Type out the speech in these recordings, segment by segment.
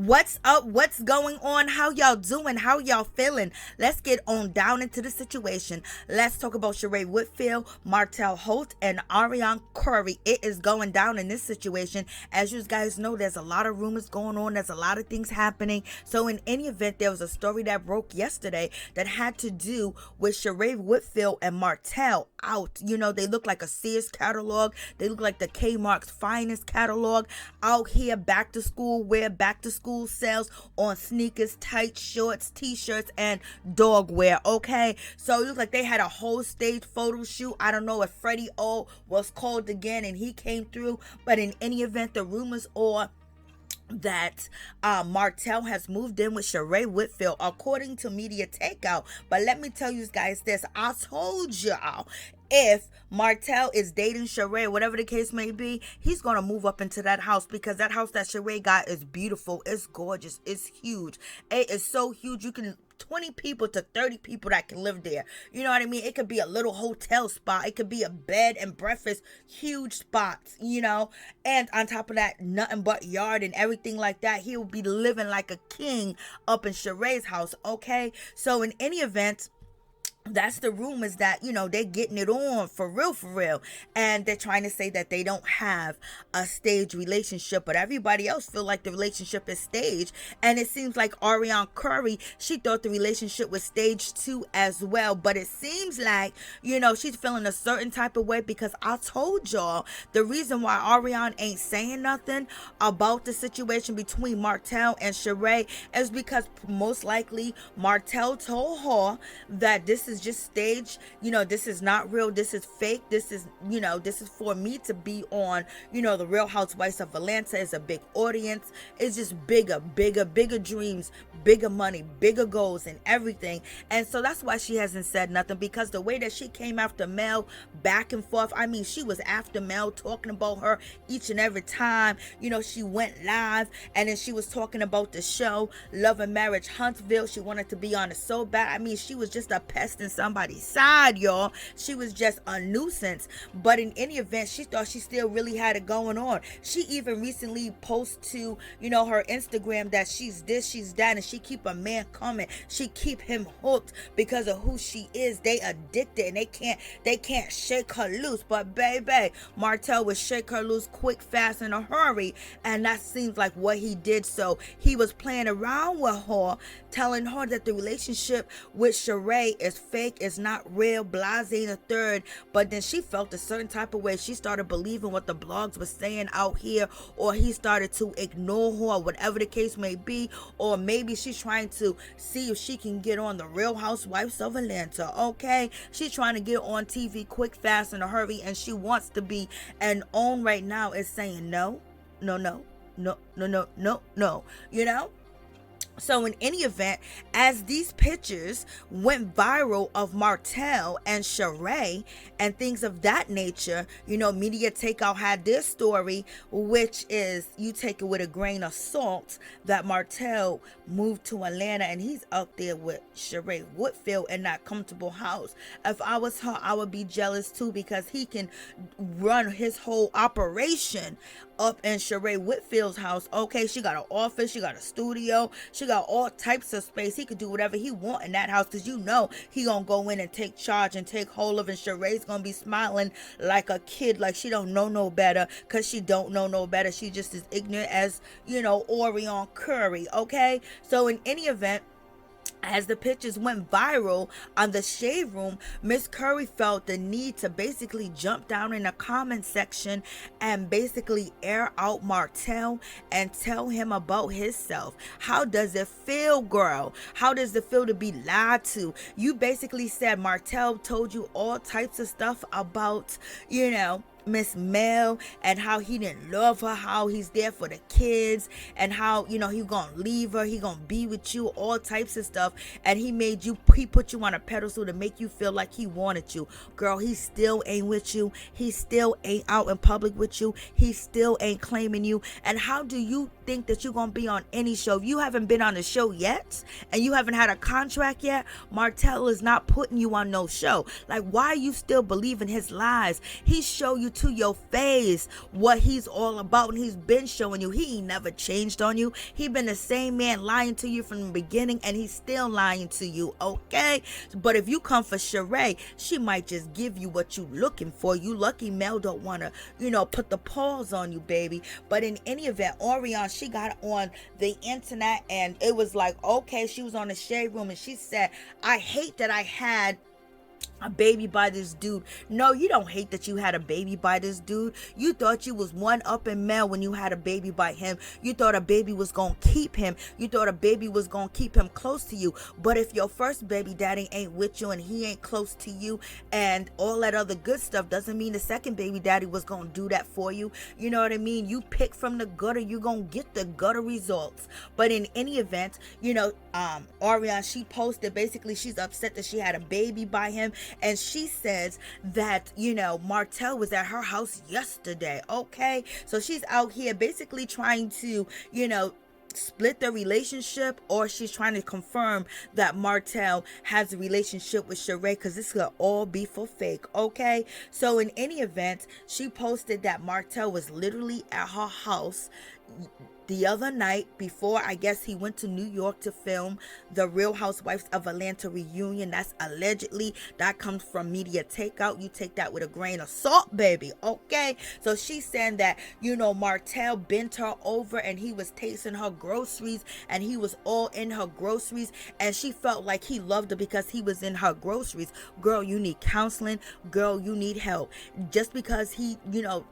What's up? What's going on? How y'all doing? How y'all feeling? Let's get on down into the situation. Let's talk about Sheree Whitfield, Martell Holt, and Arionne Curry. It is going down in this situation. As you guys know, there's a lot of rumors going on. There's a lot of things happening. So in any event, there was a story that broke yesterday that had to do with Sheree Whitfield and Martell out. You know, they look like a Sears catalog. They look like the Kmart's finest catalog out here. Back to school wear, back to school sales on sneakers, tight shorts, t-shirts, and dog wear. Okay, so it looks like they had a whole stage photo shoot. I don't know if Freddie O was called again and he came through, but in any event, the rumors are that Martell has moved in with Sheree Whitfield, according to Media Takeout. But let me tell you guys this: I told y'all, if Martell is dating Sheree, whatever the case may be, he's gonna move up into that house, because that house that Sheree got is beautiful, it's gorgeous, it's huge. It is so huge, you can 20 people to 30 people that can live there. You know what I mean? It could be a little hotel spot. It could be a bed and breakfast, huge spots, you know. And on top of that, nothing but yard and everything like that. He will be living like a king up in Sheree's house, okay? So in any event, that's the rumors that, you know, they're getting it on for real, and they're trying to say that they don't have a staged relationship, but everybody else feel like the relationship is staged. And it seems like Arionne Curry, she thought the relationship was staged too as well, but it seems like, you know, she's feeling a certain type of way, because I told y'all the reason why Arionne ain't saying nothing about the situation between Martell and Sheree is because most likely Martell told her that this is just stage, you know, this is not real, this is fake, this is, you know, this is for me to be on, you know, the Real Housewives of Atlanta. Is a big audience, it's just bigger dreams, bigger money, bigger goals, and everything. And so that's why she hasn't said nothing, because the way that she came after Mel back and forth, I mean, she was after Mel, talking about her each and every time, you know, she went live, and then she was talking about the show Love and Marriage Huntsville. She wanted to be on it so bad. I mean, she was just a pest in somebody's side, y'all. She was just a nuisance. But in any event, she thought she still really had it going on. She even recently posted to, you know, her Instagram that she's this, she's that, and she keep a man coming. She keep him hooked because of who she is. They addicted, and they can't shake her loose. But baby, Martell would shake her loose quick, fast, in a hurry, and that seems like what he did. So he was playing around with her, telling her that the relationship with Sheree is fake, it's not real, blase and a third. But then she felt a certain type of way. She started believing what the blogs were saying out here, or he started to ignore her, or whatever the case may be. Or maybe she's trying to see if she can get on the Real Housewives of Atlanta, okay? She's trying to get on TV quick, fast, in a hurry, and she wants to be. And OWN right now is saying no, you know? So in any event, as these pictures went viral of Martell and Sheree and things of that nature, you know, Media Takeout had this story, which is, you take it with a grain of salt, that Martell moved to Atlanta and he's out there with Sheree Whitfield in that comfortable house. If I was her, I would be jealous too, because he can run his whole operation up in Sheree Whitfield's house. Okay, she got an office, she got a studio, she got all types of space. He could do whatever he want in that house, because you know he gonna go in and take charge and take hold of, and Sheree's gonna be smiling like a kid, like she don't know no better, because she don't know no better. She just as ignorant as, you know, Arionne Curry. Okay, so in any event, as the pictures went viral on the Shade Room, Miss Curry felt the need to basically jump down in the comment section and basically air out Martell and tell him about himself. How does it feel, girl? How does it feel to be lied to? You basically said Martell told you all types of stuff about, you know, Miss Mel, and how he didn't love her, how he's there for the kids, and how, you know, he gonna leave her, he gonna be with you, all types of stuff. And he put you on a pedestal to make you feel like he wanted you. Girl, he still ain't with you. He still ain't out in public with you. He still ain't claiming you. And how do you think that you're gonna be on any show? If you haven't been on a show yet and you haven't had a contract yet, Martell is not putting you on no show. Like, why are you still believing his lies? He showed you you to your face what he's all about, and he's been showing you. He ain't never changed on you. He been the same man lying to you from the beginning, and he's still lying to you, okay? But if you come for Sheree, she might just give you what you looking for. You lucky Mel don't want to, put the pause on you, baby. But in any event, Arionne, she got on the internet, and it was like, okay, she was on the shade room, and she said, I hate that I had a baby by this dude. No, you don't hate that you had a baby by this dude. You thought you was one up in Mel when you had a baby by him. You thought a baby was gonna keep him. You thought a baby was gonna keep him close to you. But if your first baby daddy ain't with you and he ain't close to you and all that other good stuff, doesn't mean the second baby daddy was gonna do that for you. You know what I mean? You pick from the gutter, you gonna get the gutter results. But in any event, Arionne, she posted, basically she's upset that she had a baby by him. And she says that, Martell was at her house yesterday, okay? So she's out here basically trying to, split the relationship, or she's trying to confirm that Martell has a relationship with Sheree, because this could all be for fake, okay? So in any event, she posted that Martell was literally at her house the other night before, I guess, he went to New York to film the Real Housewives of Atlanta reunion. That's allegedly. That comes from media takeout. You take that with a grain of salt, baby, okay? So she's saying that, Martell bent her over and he was tasting her groceries, and he was all in her groceries, and she felt like he loved her because he was in her groceries. Girl, you need counseling. Girl, you need help. Just because he,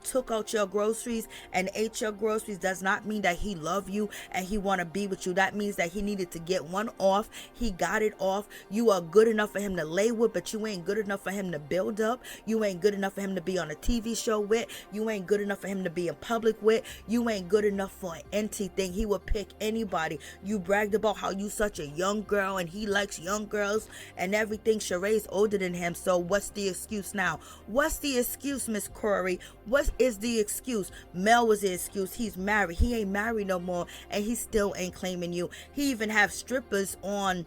took out your groceries and ate your groceries does not mean that he love you and he want to be with you. That means that he needed to get one off. He got it off. You are good enough for him to lay with, but you ain't good enough for him to build up. You ain't good enough for him to be on a TV show with. You ain't good enough for him to be in public with. You ain't good enough for anything. He would pick anybody. You bragged about how you such a young girl and he likes young girls and everything. Sheree's older than him, so what's the excuse now? What's the excuse, Miss Curry? What is the excuse? Mel was the excuse. He's married. He ain't married no more, and he still ain't claiming you. He even have strippers on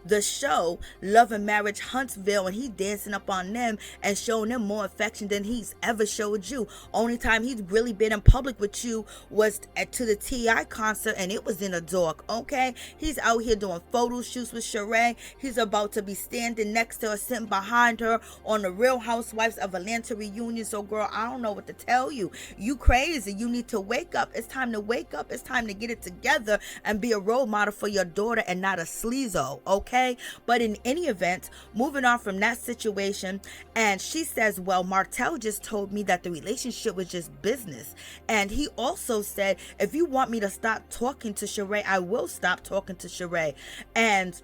the show Love and Marriage Huntsville, and he dancing up on them and showing them more affection than he's ever showed you. Only time he's really been in public with you was to the T.I. concert, and it was in a dark, okay? He's out here doing photo shoots with Sheree. He's about to be standing next to her, sitting behind her on the Real Housewives of Atlanta reunion. So girl, I don't know what to tell you. You crazy. You need to wake up. It's time to wake up. It's time to get it together and be a role model for your daughter and not a sleazo, okay? But in any event, moving on from that situation, and she says, well, Martell just told me that the relationship was just business. And he also said, if you want me to stop talking to Sheree, I will stop talking to Sheree. And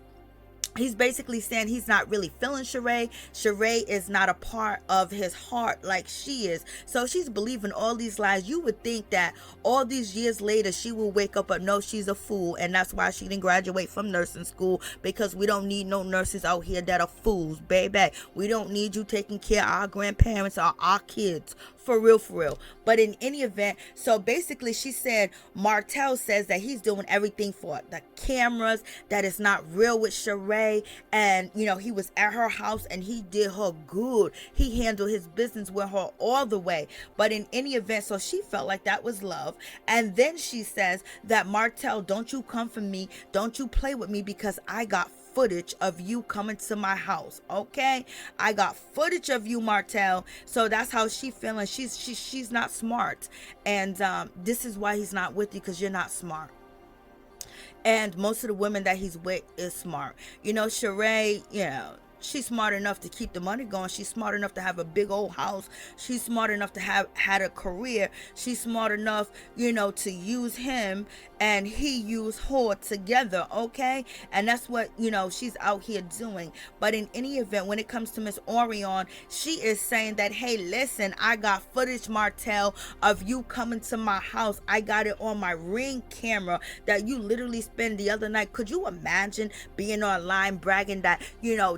he's basically saying he's not really feeling Sheree. Sheree is not a part of his heart like she is. So she's believing all these lies. You would think that all these years later she will wake up, but no, she's a fool. And that's why she didn't graduate from nursing school, because we don't need no nurses out here that are fools, baby. We don't need you taking care of our grandparents or our kids. For real, for real. But in any event, so basically she said, Martell says that he's doing everything for the cameras, that is not real with Sheree. And, he was at her house and he did her good. He handled his business with her all the way. But in any event, so she felt like that was love. And then she says that, Martell, don't you come for me. Don't you play with me, because I got footage of you coming to my house, okay? I got footage of you, Martell. So that's how she feeling. She's not smart, and this is why he's not with you, because you're not smart. And most of the women that he's with is smart. Sheree, she's smart enough to keep the money going. She's smart enough to have a big old house. She's smart enough to have had a career. She's smart enough, to use him and he use her together, okay? And that's what, she's out here doing. But in any event, when it comes to Miss Arionne, she is saying that, hey, listen, I got footage, Martell, of you coming to my house. I got it on my Ring camera that you literally spent the other night. Could you imagine being online bragging that,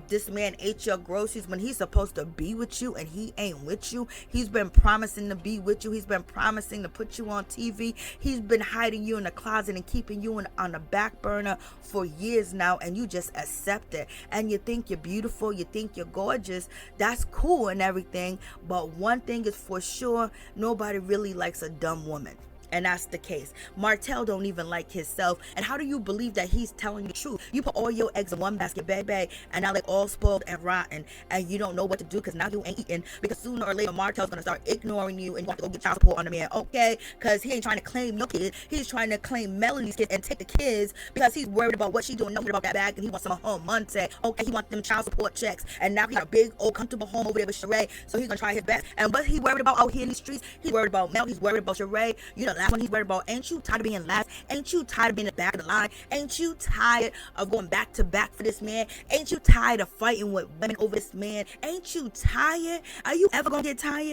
this man ate your groceries when he's supposed to be with you and he ain't with you. He's been promising to be with you. He's been promising to put you on TV. He's been hiding you in the closet and keeping you on the back burner for years now, and you just accept it. And you think you're beautiful, you think you're gorgeous. That's cool and everything, but one thing is for sure, nobody really likes a dumb woman. And that's the case. Martell don't even like himself. And how do you believe that he's telling the truth? You put all your eggs in one basket, baby, and now they're all spoiled and rotten, and you don't know what to do because now you ain't eating, because sooner or later Martell's gonna start ignoring you and you have to go get child support on the man, okay? Because he ain't trying to claim your kid. He's trying to claim Melody's kids and take the kids because he's worried about what she's doing, nothing about that bag, and he wants some home money. Okay, he wants them child support checks, and now he got a big old comfortable home over there with Sheree, so he's gonna try his best. And what he worried about out here in these streets, he's worried about Mel, he's worried about Sheree. You know, last one he's worried about. Ain't you tired of being last? Ain't you tired of being at the back of the line? Ain't you tired of going back to back for this man? Ain't you tired of fighting with women over this man? Ain't you tired? Are you ever gonna get tired?